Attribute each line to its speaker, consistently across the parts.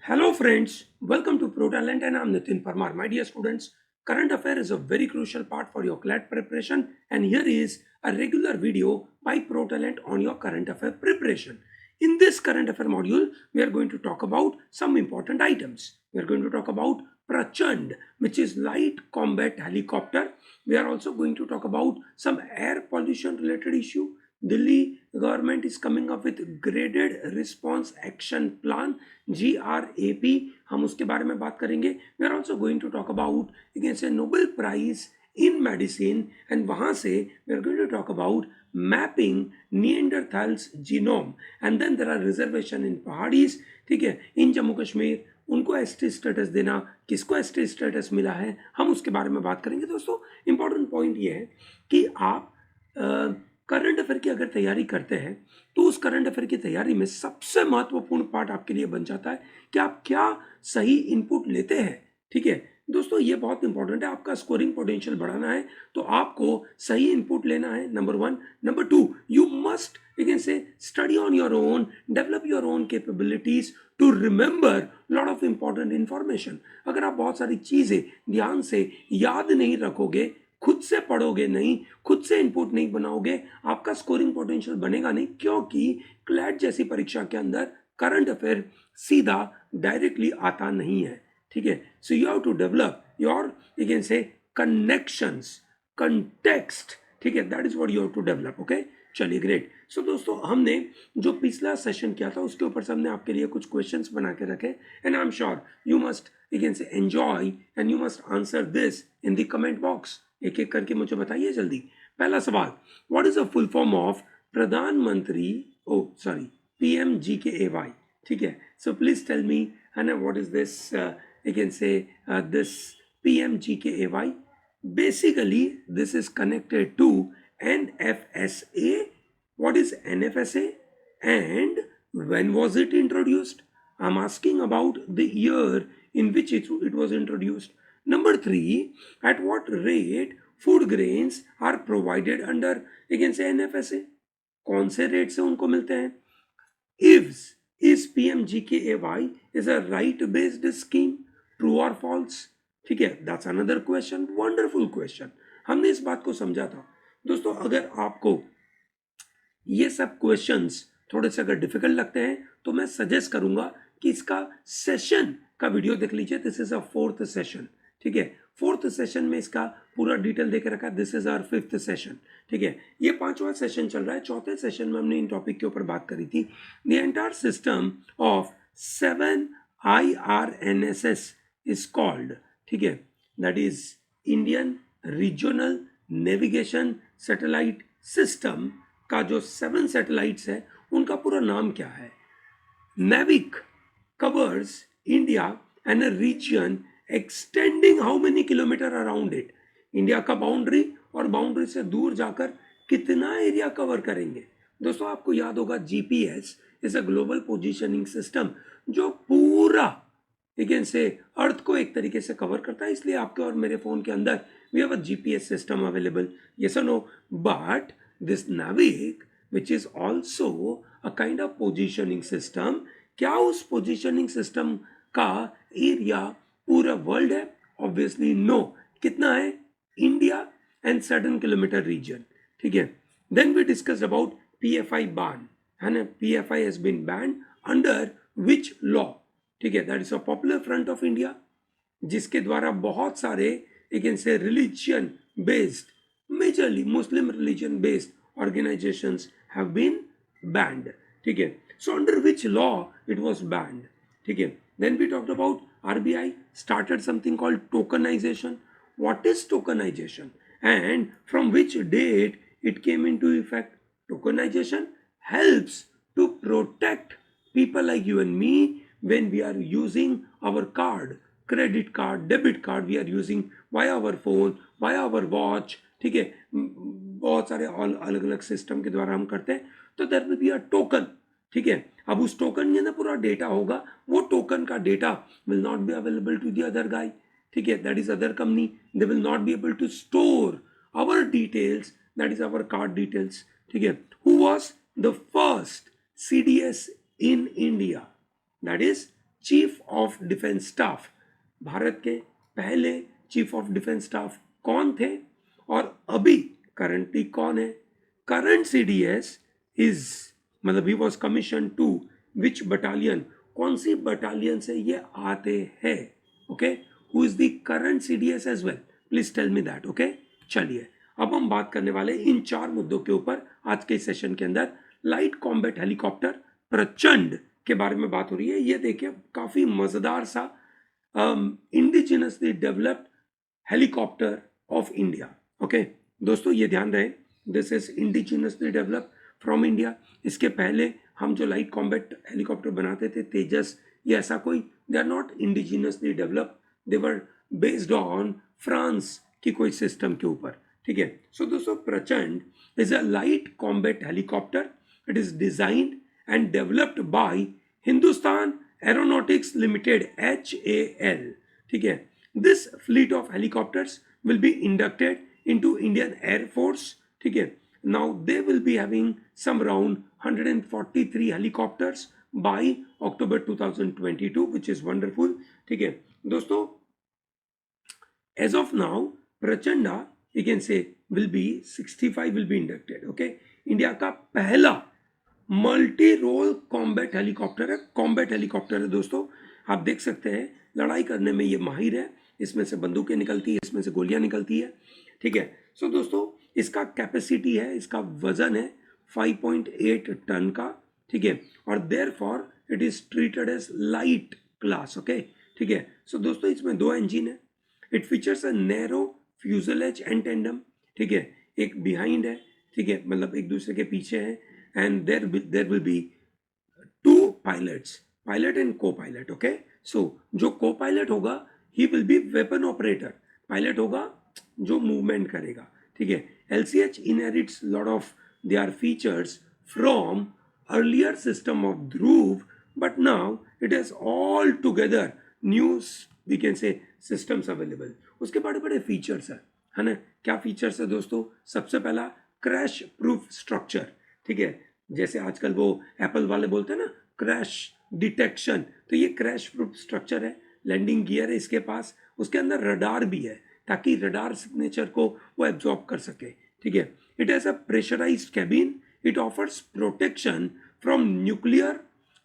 Speaker 1: Hello friends, welcome to ProTalent and I'm Nitin Parmar. My dear students, current affair is a very crucial part for your CLAT preparation and here is a regular video by ProTalent on your current affair preparation. In this current affair module, we are going to talk about some important items. We are going to talk about Prachand, which is light combat helicopter. We are also going to talk about some air pollution related issue. Delhi government is coming up with graded response action plan GRAP. हम उसके बारे में बात करेंगे. We are also going to talk about against a Nobel Prize in medicine and वहाँ से we are going to talk about mapping Neanderthals genome and then there are reservation in pahadis. ठीक है, इन जम्मू कश्मीर उनको एसटी स्टेटस देना, किसको ST status मिला है, हम उसके बारे में बात करेंगे. दोस्तों इंपॉर्टेंट पॉइंट ये है कि आप करंट अफेयर की अगर तैयारी करते हैं तो उस करंट अफेयर की तैयारी में सबसे महत्वपूर्ण पार्ट आपके लिए बन जाता है कि आप क्या सही इनपुट लेते हैं. ठीक है दोस्तों, ये बहुत इंपॉर्टेंट है. आपका स्कोरिंग पोटेंशियल बढ़ाना है तो आपको सही इनपुट लेना है, number one. Number two, you must again say study on your own, develop your own capabilities to remember lot of important information. अगर आप बहुत सारी चीजें ध्यान से याद नहीं रखोगे, खुद से पढ़ोगे नहीं, खुद से इनपुट नहीं बनाओगे, आपका स्कोरिंग पोटेंशियल बनेगा नहीं, क्योंकि क्लैट जैसी परीक्षा के अंदर करंट अफेयर सीधा डायरेक्टली आता नहीं है. ठीक है, so you have to develop your you can say connections, context. ठीक है, that is what you have to develop. Okay, चलिए ग्रेट. सो दोस्तों, हमने जो पिछला सेशन किया था उसके ऊपर से हमने आपके लिए कुछ क्वेश्चंस बना के रखे and I am sure you must you can say enjoy and you must answer this in the comment box. एक एक करके मुझे बताइए जल्दी. पहला सवाल, what is the full form of प्रधानमंत्री PMGKAY. ठीक है, so please tell me and what is this you can say this PMGKAY. Basically this is connected to NFSA. What is NFSA and when was it introduced? I'm asking about the year in which it was introduced. Number 3, at what rate food grains are provided under you can say NFSA. कौन से rate से उनको मिलते हैं? Is PMGKAY is a right based scheme? True or false? ठीक है, that's another question. Wonderful question. हमने इस बात को समझा था. दोस्तों, अगर आपको ये सब क्वेश्चंस थोड़े से अगर डिफिकल्ट लगते हैं तो मैं सजेस्ट करूंगा कि इसका सेशन का वीडियो देख लीजिए. This is a 4th session. ठीक है, 4th सेशन में इसका पूरा डिटेल देके रखा है. This is our 5th session. ठीक है, ये 5वां सेशन चल रहा है. 4थे सेशन में हमने इन टॉपिक के ऊपर बात करी थी. The entire system of 7 IRNSS is called. ठीक है, that is Indian regional navigation satellite system का जो 7 सैटेलाइट्स है उनका पूरा नाम क्या है? NAVIC covers India and a region extending how many kilometer around it. India का बाउंड्री और बाउंड्री से दूर जाकर कितना एरिया कवर करेंगे? दोस्तों, आपको याद होगा GPS is a global positioning system जो पूरा again से अर्थ को एक तरीके से कवर करता है. इसलिए आपके और मेरे फोन के अंदर we have a GPS system available. Yes or no? But this NAVIC which is also a kind of positioning system, क्या उस positioning system का एरिया पूरा वर्ल्ड है? Obviously no. कितना है? India and certain kilometer region. ठीक है, then we discussed about PFI ban, है ना? PFI has been banned under which law? ठीक है, that is a Popular Front of India, जिसके द्वारा बहुत सारे again say religion based, majorly Muslim religion based organizations have been banned. ठीक है, so under which law it was banned? ठीक है, then we talked about RBI started something called tokenization. What is tokenization and from which date it came into effect? Tokenization helps to protect people like you and me when we are using our card, credit card, debit card, we are using via our phone, via our watch. ठीक है, बहुत सारे अलग अलग system के द्वारा हम करते हैं. तो there will be a token. ठीक है, अब उस टोकन के अंदर पूरा डेटा होगा. वो टोकन का data will not be available to the other guy. ठीक है, that is other company. They will not be able to store our details, that is our card details. ठीक है, who was the first CDS in India? That is Chief of defence staff, भारत के पहले chief of defence staff कौन थे और अभी currently कौन है? करंट सीडीएस इज, मतलब he was commission to which battalion, कौन सी बटालियन से ये आते हैं? Okay, who is the current CDS as well, please tell me that. ओके, चलिए अब हम बात करने वाले इन 4 मुद्दों के ऊपर आज के सेशन के अंदर। लाइट कॉम्बैट हेलीकॉप्टर प्रचंड के बारे में बात हो रही है। ये देखिए काफी मजेदार सा indigenously developed helicopter of India. Okay दोस्तों, ये ध्यान रहे, this is indigenously developed from India. इसके पहले हम जो लाइट कॉम्बैट हेलीकॉप्टर बनाते थे, तेजस, ये ऐसा कोई, they are not indigenously developed, they were based on France की कोई सिस्टम के ऊपर। ठीक है, सो दोस्तों प्रचंड is a light combat helicopter. It is designed and developed by Hindustan aeronautics limited, HAL। ठीक है, this fleet of helicopters will be inducted into Indian Air Force. ठीक है, now they will be having some around 143 helicopters by October 2022, which is wonderful. ठीक है दोस्तों, as of now Prachanda, you can say, will be 65 will be inducted. Okay, India का पहला multi role combat helicopter है। Combat helicopter है दोस्तों, आप देख सकते हैं लड़ाई करने में ये माहिर है, इसमें से बंदूकें निकलती है, इसमें से गोलियां निकलती है। ठीक है, सो दोस्तों इसका कैपेसिटी है, इसका वजन है 5.8 टन का। ठीक है, और therefore it is treated as light class. Okay, ठीक है, सो दोस्तों इसमें 2 इंजन है। It features a narrow fuselage and tandem. ठीक है, एक बिहाइंड है, ठीक है, मतलब एक दूसरे के पीछे है, and there will be 2 pilots, pilot and co-pilot. Okay, so जो co-pilot होगा he will be weapon operator, pilot होगा जो movement करेगा। ठीक है, LCH inherits lot of their features from earlier system of Dhruv, but now it has all together new, we can say, systems available। उसके बड़े बड़े features है ना? क्या फीचर्स है दोस्तों? सबसे पहला क्रैश प्रूफ स्ट्रक्चर। ठीक है, जैसे आजकल वो एप्पल वाले बोलते हैं ना क्रैश डिटेक्शन, तो ये क्रैश प्रूफ स्ट्रक्चर है। लैंडिंग गियर है इसके पास, उसके अंदर रडार भी है ताकि रडार सिग्नेचर को वो एब्जॉर्ब कर सके। ठीक है, it has a pressurised cabin, it offers protection from nuclear,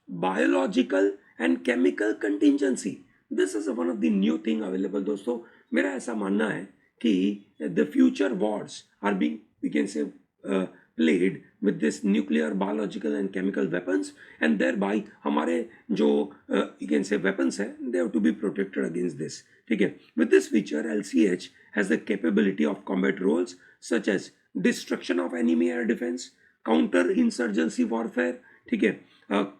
Speaker 1: biological and chemical contingency. This is one of the new thing available दोस्तों। मेरा ऐसा मानना है कि the future wars are being, we can say, played with this nuclear, biological and chemical weapons, and thereby हमारे जो you can say weapons है, they have to be protected against this। ठीक है, with this feature LCH has the capability of combat roles such as destruction of enemy air defense, counter insurgency warfare, ठीक है,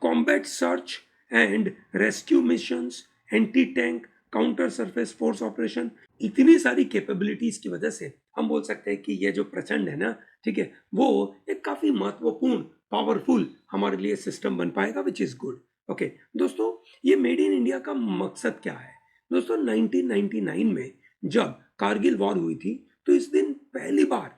Speaker 1: combat search and rescue missions, anti tank, counter surface force operation. इतनी सारी capabilities की वजह से हम बोल सकते हैं कि ये जो प्रचंड है ना, ठीक है, वो एक काफी महत्वपूर्ण, पावरफुल हमारे लिए सिस्टम बन पाएगा, विच इज गुड। ओके दोस्तों, ये मेड इन इंडिया का मकसद क्या है दोस्तों? 1999 में जब कारगिल वॉर हुई थी, तो इस दिन पहली बार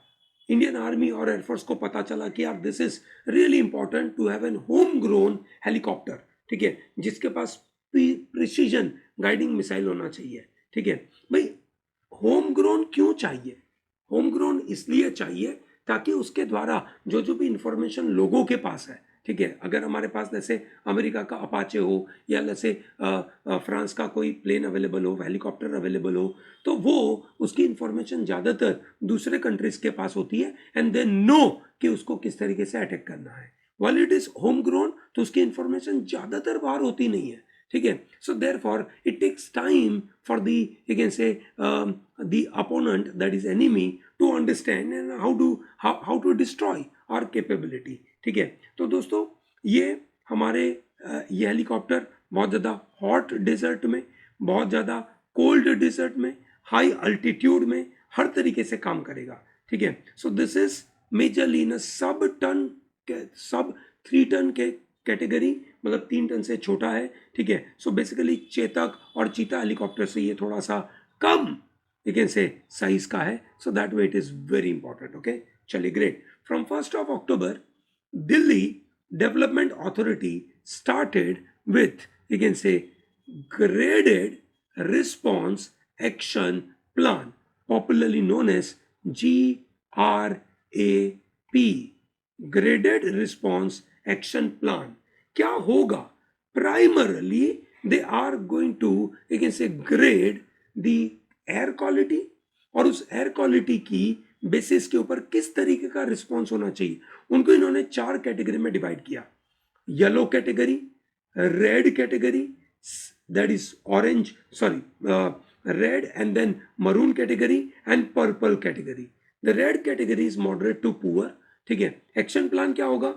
Speaker 1: इंडियन आर्मी और एयरफोर्स को पता चला कि यार this is really important to have an home grown helicopter. ठीक है, जिसके पास प्रिसीजन गाइडिंग मिसाइल होना चाहिए। ठीक है भाई, होम ग्रोन क्यों चाहिए? होम ग्रोन इसलिए चाहिए ताकि उसके द्वारा जो जो भी इंफॉर्मेशन लोगों के पास है, ठीक है, अगर हमारे पास जैसे अमेरिका का अपाचे हो या जैसे फ्रांस का कोई प्लेन अवेलेबल हो, हेलीकॉप्टर अवेलेबल हो, तो वो उसकी इंफॉर्मेशन ज़्यादातर दूसरे कंट्रीज के पास होती है, एंड दे नो कि उसको किस तरीके से अटैक करना है। While it is home grown, तो उसकी इंफॉर्मेशन ज़्यादातर बाहर होती नहीं है। ठीक है, so therefore it takes time for the, you can say, the opponent, that is enemy, to understand and how to destroy our capability। ठीक है, तो दोस्तों ये हमारे ये हेलीकॉप्टर बहुत ज़्यादा हॉट डेजर्ट में, बहुत ज़्यादा कोल्ड डेजर्ट में, हाई अल्टीट्यूड में हर तरीके से काम करेगा। ठीक है, so this is majorly in सब 3 टन के कैटेगरी, मतलब 3 टन से छोटा है। ठीक है, सो बेसिकली चेतक और चीता हेलीकॉप्टर से ये थोड़ा सा कम, you can say, size का है, so that way it is very important। okay, चलिए great। from 1st of October Delhi Development Authority started with, you can say, Graded Response Action Plan, popularly known as GRAP. Graded Response Action Plan. क्या होगा? Primarily they are going to, you can say, grade the air quality, और उस air quality की basis के ऊपर किस तरीके का रिस्पॉन्स होना चाहिए उनको इन्होंने 4 कैटेगरी में डिवाइड किया. Yellow category, red category, that is orange, sorry, red, and then maroon category and purple category. The red category is moderate to poor. ठीक है. एक्शन प्लान क्या होगा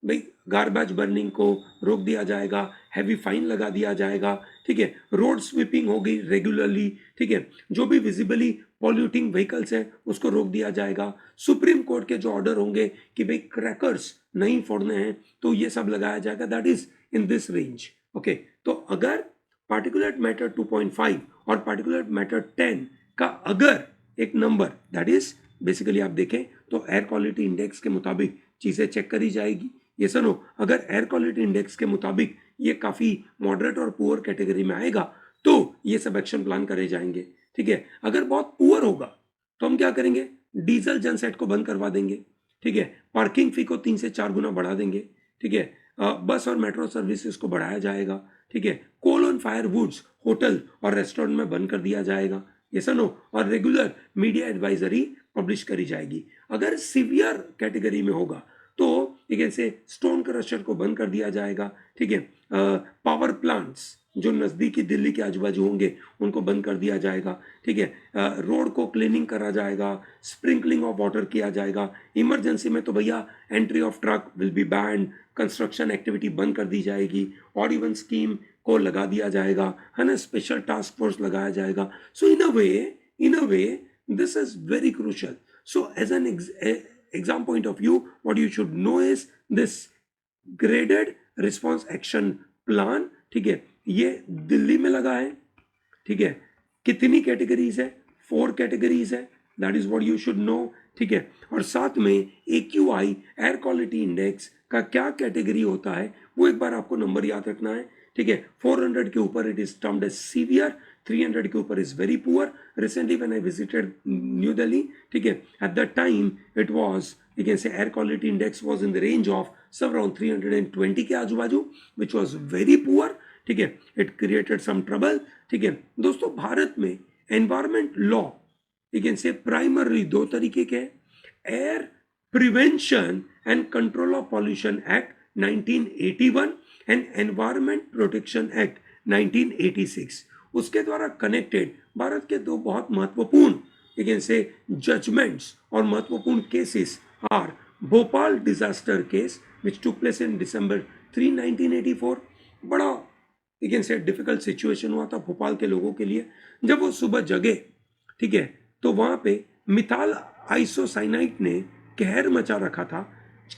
Speaker 1: भाई? गार्बेज बर्निंग को रोक दिया जाएगा, हैवी फाइन लगा दिया जाएगा. ठीक है. रोड स्वीपिंग होगी रेगुलरली. ठीक है. जो भी विजिबली पॉल्यूटिंग व्हीकल्स है उसको रोक दिया जाएगा. सुप्रीम कोर्ट के जो ऑर्डर होंगे कि भाई क्रैकर्स नहीं फोड़ने हैं तो ये सब लगाया जाएगा. That is in this range. Okay. तो अगर पार्टिकुलेट मैटर 2.5 और पार्टिकुलेट मैटर 10 का अगर एक नंबर, दैट इज बेसिकली आप देखें तो एयर क्वालिटी इंडेक्स के मुताबिक चीज़ें चेक करी जाएगी. ये सुनो, अगर एयर क्वालिटी इंडेक्स के मुताबिक ये काफ़ी मॉडरेट और पुअर कैटेगरी में आएगा तो ये सब एक्शन प्लान करे जाएंगे. ठीक है. अगर बहुत पुअर होगा तो हम क्या करेंगे? डीजल जनसेट को बंद करवा देंगे. ठीक है. पार्किंग फी को 3 से 4 गुना बढ़ा देंगे. ठीक है. बस और मेट्रो सर्विसेज को बढ़ाया जाएगा. ठीक है. कोल ऑन फायर वुड्स होटल और रेस्टोरेंट में बंद कर दिया जाएगा. ये सुनो, और रेगुलर मीडिया एडवाइजरी पब्लिश करी जाएगी. अगर सीवियर कैटेगरी में होगा तो ठीक है से स्टोन क्रशर को बंद कर दिया जाएगा. ठीक है. पावर प्लांट्स जो नज़दीकी दिल्ली के आजू बाजू होंगे उनको बंद कर दिया जाएगा. ठीक है. रोड को क्लीनिंग करा जाएगा, स्प्रिंकलिंग ऑफ वाटर किया जाएगा. इमरजेंसी में तो भैया entry of truck will be band, construction activity बंद कर दी जाएगी. ऑड इवन स्कीम को लगा दिया जाएगा, है ना. स्पेशल टास्क फोर्स लगाया जाएगा. सो इन अ वे this is very crucial. So as an exam point of view, what you should know is this graded response action plan. ठीक है. ये दिल्ली में लगा है. ठीक है. कितनी कैटेगरीज है? 4 कैटेगरीज है. That is what you should know. ठीक है. और साथ में AQI एयर क्वालिटी इंडेक्स का क्या कैटेगरी होता है वो एक बार आपको नंबर याद रखना है. ठीक है. 400 के ऊपर it is termed as severe, 300 के ऊपर is very poor. Recently when I visited New Delhi, ठीक है, at that time it was, you can say, air quality index was in the range of some around 320 के आजू बाजू, which was very poor. ठीक है. It created some trouble. ठीक है. दोस्तों, भारत में environment law, you can say, primary 2 तरीके के. Air prevention and control of pollution act 1981 and environment protection act 1986. उसके द्वारा कनेक्टेड भारत के 2 बहुत महत्वपूर्ण, you can say, जजमेंट्स और महत्वपूर्ण cases are Bhopal disaster case which took place in December 3, 1984. बड़ा, you can say, difficult situation हुआ था भोपाल के लोगों के लिए जब वो सुबह जगे. ठीक है. तो वहां पे मिथाइल आइसोसाइनाइड ने कहर मचा रखा था.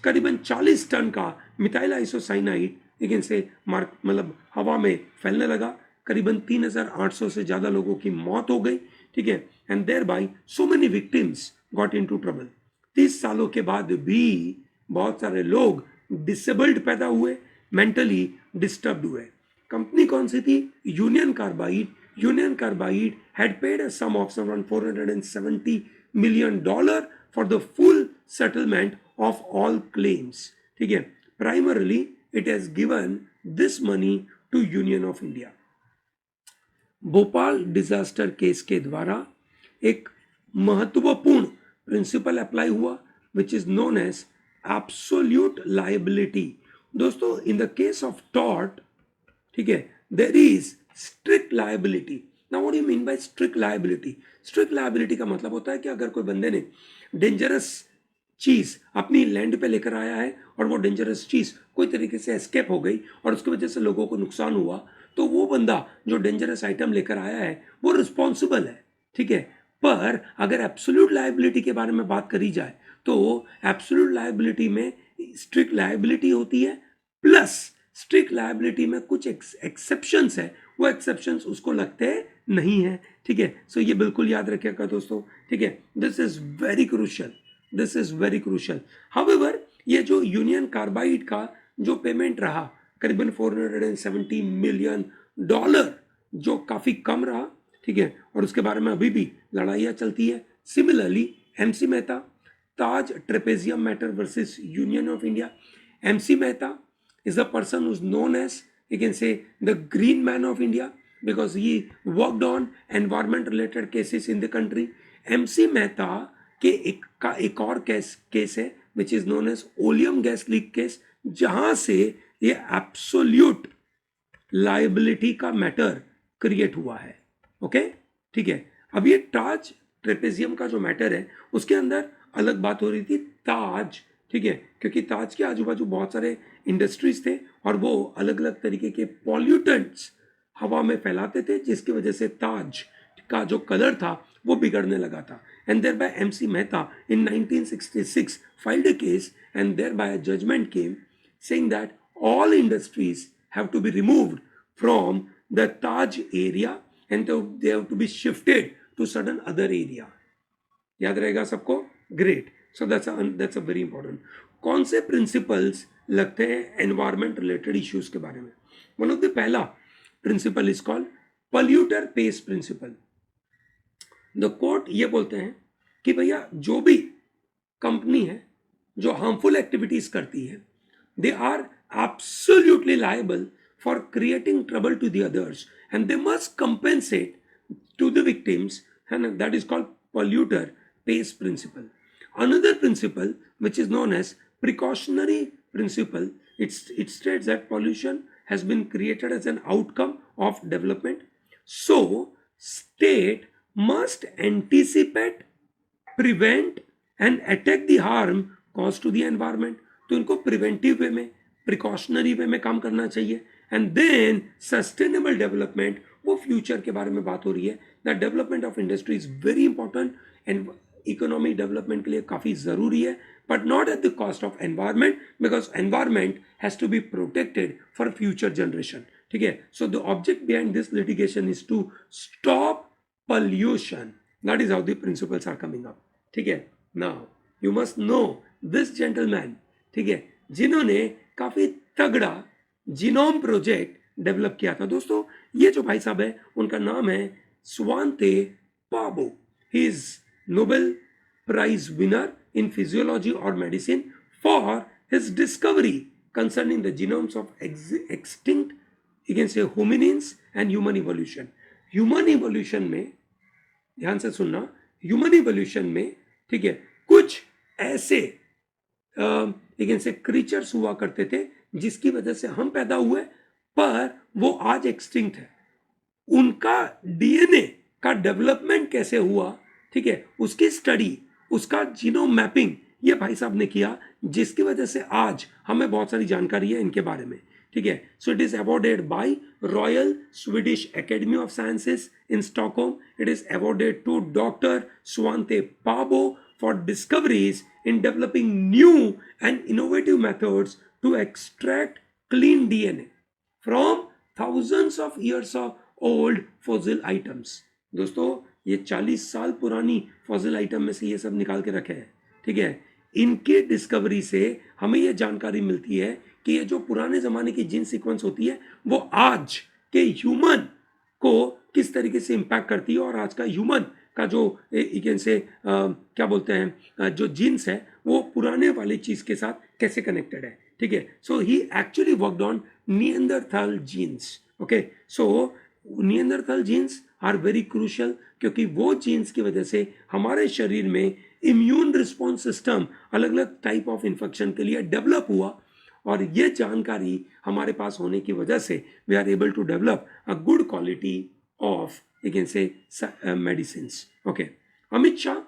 Speaker 1: करीबन 40 टन का methyl isocyanide, you can say, मतलब हवा में फैलने लगा. करीबन 3,800 से ज़्यादा लोगों की मौत हो गई. ठीक है. And thereby so many victims got into trouble. 30 सालों के बाद भी बहुत सारे लोग डिसेबल्ड पैदा हुए, मेंटली डिस्टर्ब्ड हुए. कंपनी कौन सी थी? Union Carbide. Union Carbide had paid a sum of around $470 million for the full settlement of all claims. ठीक है. Primarily it has given this money to Union of India. Bhopal disaster case के द्वारा एक महत्वपूर्ण principle apply हुआ which is known as absolute liability. दोस्तों, in the case of tort, ठीक है, there is strict liability. Now what do you mean by strict liability? Strict liability का मतलब होता है कि अगर कोई बंदे ने डेंजरस चीज अपनी लैंड पे लेकर आया है और वो डेंजरस चीज कोई तरीके से एस्केप हो गई और उसकी वजह से लोगों को नुकसान हुआ, तो वो बंदा जो डेंजरस आइटम लेकर आया है वो रिस्पॉन्सिबल है. ठीक है. पर अगर एब्सोल्यूट लायबिलिटी के बारे में बात करी जाए तो एब्सोल्यूट लायबिलिटी में स्ट्रिक्ट लायबिलिटी होती है, प्लस स्ट्रिक्ट लायबिलिटी में कुछ एक्सेप्शंस है, वो एक्सेप्शंस उसको लगते नहीं है. ठीक है. सो ये बिल्कुल याद रखिएगा दोस्तों. ठीक है. This is very crucial. This is very crucial. However, ये जो यूनियन कार्बाइड का जो पेमेंट रहा करीबन $470 million डॉलर जो काफ़ी कम रहा, ठीक है, और उसके बारे में अभी भी लड़ाइयाँ चलती है. Similarly MC Mehta, Taj trapezium matter versus union of India. MC Mehta is a person who's known as, you can say, the green man of India because he worked on environment related cases in the country. MC Mehta के एक और case है which is known as oleum gas leak case, जहां से ये absolute liability का matter create हुआ है. ओके, ठीक है. अब ये ताज ट्रेपेजियम का जो मैटर है उसके अंदर अलग बात हो रही थी. ताज, ठीक है, क्योंकि ताज के आजू बाजू बहुत सारे इंडस्ट्रीज थे और वो अलग अलग तरीके के पॉल्यूटेंट्स हवा में फैलाते थे, जिसकी वजह से ताज का जो कलर था वो बिगड़ने लगा था. And thereby MC Mehta in 1966 filed a case and thereby a judgment came saying that all industries have to be removed from the Taj area and they have to be shifted to certain other area. याद रहेगा सबको? Great. So that's a very important. कौन से principles लगते हैं environment related issues के बारे में? वन ऑफ द पहला principle is called polluter pays principle. The court ये बोलते हैं कि भैया जो भी कंपनी है जो हार्मफुल एक्टिविटीज करती है, they are absolutely liable for creating trouble to the others and they must compensate to the victims, and that is called polluter pays principle. Another principle which is known as precautionary principle, it states that pollution has been created as an outcome of development, so state must anticipate, prevent and attack the harm caused to the environment. तो इनको preventive वे में, precautionary वे में काम करना चाहिए. And then sustainable development, वो future के बारे में बात हो रही है. That development of industry is very important and economic development के लिए काफ़ी ज़रूरी है, but not at the cost of environment, because environment has to be protected for future generation. ठीक है. So the object behind this litigation is to stop pollution. That is how the principles are coming up. ठीक है. Now you must know this gentleman, ठीक है, जिन्होंने काफी तगड़ा genome project develop किया था. दोस्तों, ये जो भाई साहब है उनका नाम है Svante Paabo. He is Nobel prize winner in physiology और medicine for his discovery concerning the genomes of extinct, you can say, hominins and human evolution. Human evolution में, ध्यान से सुनना, ह्यूमन इवोल्यूशन में, ठीक है, कुछ ऐसे लेकिन से क्रीचर्स हुआ करते थे जिसकी वजह से हम पैदा हुए, पर वो आज एक्सटिंक्ट है. उनका डीएनए का डेवलपमेंट कैसे हुआ, ठीक है, उसकी स्टडी, उसका जीनोम मैपिंग ये भाई साहब ने किया, जिसकी वजह से आज हमें बहुत सारी जानकारी है इनके बारे में. ठीक है. So it is awarded by Royal Swedish Academy of Sciences in Stockholm. It is awarded to doctor Svante Paabo for discoveries in developing new and innovative methods to extract clean DNA from thousands of years of old fossil items. दोस्तों, ये 40 साल पुरानी fossil item में से ये सब निकाल के रखे हैं. ठीक है. इनके डिस्कवरी से हमें ये जानकारी मिलती है कि ये जो पुराने जमाने की जीन सीक्वेंस होती है वो आज के ह्यूमन को किस तरीके से इंपैक्ट करती है, और आज का ह्यूमन का जो कैन से क्या बोलते हैं जो जीन्स है वो पुराने वाली चीज के साथ कैसे कनेक्टेड है. ठीक है. So he actually worked on Neanderthal genes. Okay. So Neanderthal genes are very crucial, क्योंकि वो जीन्स की वजह से हमारे शरीर में इम्यून रिस्पॉन्स सिस्टम अलग अलग टाइप ऑफ इन्फेक्शन के लिए डेवलप हुआ, और ये जानकारी हमारे पास होने की वजह से we are able to develop a good quality of, you can say, medicines. Okay. Amit Shah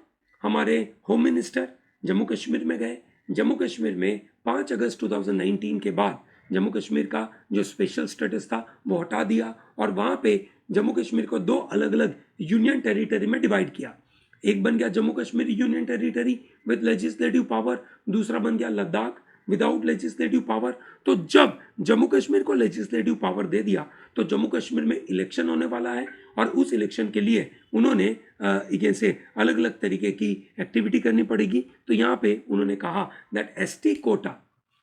Speaker 1: हमारे होम मिनिस्टर जम्मू कश्मीर में गए. जम्मू कश्मीर में 5 अगस्त 2019 के बाद जम्मू कश्मीर का जो स्पेशल स्टेटस था वो हटा दिया, और वहाँ पे जम्मू कश्मीर को 2 अलग अलग यूनियन टेरिटरी में डिवाइड किया. एक बन गया Jammu Kashmir union territory with legislative power, दूसरा बन गया लद्दाख विदाउट लेजिस्लेटिव पावर. तो जब जम्मू कश्मीर को लेजिस्लेटिव पावर दे दिया तो जम्मू कश्मीर में इलेक्शन होने वाला है, और उस इलेक्शन के लिए उन्होंने से अलग अलग तरीके की एक्टिविटी करनी पड़ेगी. तो यहाँ पे उन्होंने कहा that ST quota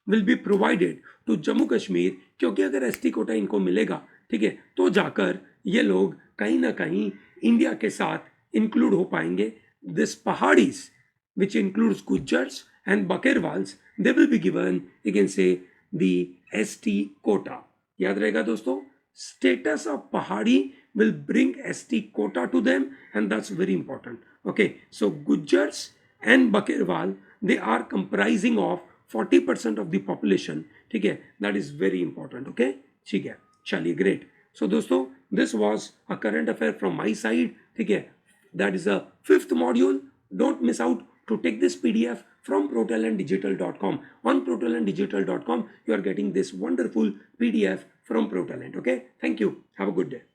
Speaker 1: will be provided to Jammu Kashmir, क्योंकि अगर ST कोटा इनको मिलेगा, ठीक है, तो जाकर ये लोग कहीं ना कहीं इंडिया के साथ इंक्लूड हो पाएंगे. This Paharis which includes Gujjars and Bakerwals, they will be given, you can say, the ST quota. याद रहेगा दोस्तों, status of Pahadi will bring ST quota to them, and that's very important. Okay, so Gujjars and Bakerwal, they are comprising of 40% of the population. ठीक है, that is very important. Okay, ठीक है, चलिए, great. So दोस्तों, this was a current affair from my side. ठीक है, that is a fifth module. Don't miss out to take this PDF from protalentdigital.com. On protalentdigital.com, you are getting this wonderful PDF from Protalent. Okay, thank you. Have a good day.